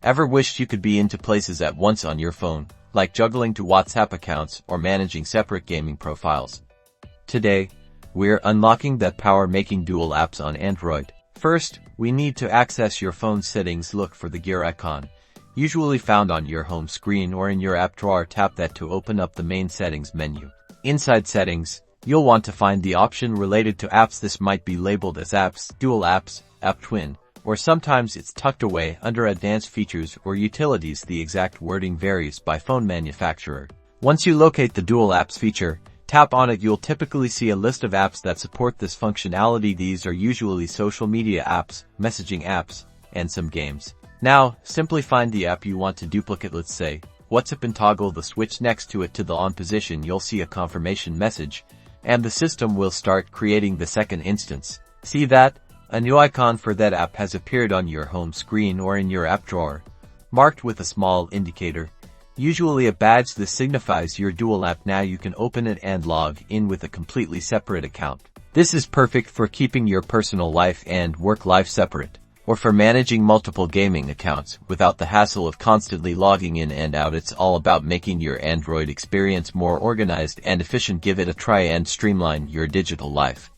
Ever wished you could be into places at once on your phone, like juggling two WhatsApp accounts or managing separate gaming profiles? Today, we're unlocking that power making dual apps on Android. First, we need to access your phone's settings. Look for the gear icon, usually found on your home screen or in your app drawer. Tap that to open up the main settings menu. Inside settings, you'll want to find the option related to apps. This might be labeled as apps, dual apps, app twin, or sometimes it's tucked away under advanced features or utilities. The exact wording varies by phone manufacturer. Once you locate the dual apps feature, tap on it. You'll typically see a list of apps that support this functionality. These are usually social media apps, messaging apps, and some games. Now, simply find the app you want to duplicate. Let's say WhatsApp and toggle the switch next to it to the on position. You'll see a confirmation message, and the system will start creating the second instance. See that? A new icon for that app has appeared on your home screen or in your app drawer, marked with a small indicator, usually a badge. This signifies your dual app. Now you can open it and log in with a completely separate account. This is perfect for keeping your personal life and work life separate, or for managing multiple gaming accounts without the hassle of constantly logging in and out. It's all about making your Android experience more organized and efficient. Give it a try and streamline your digital life.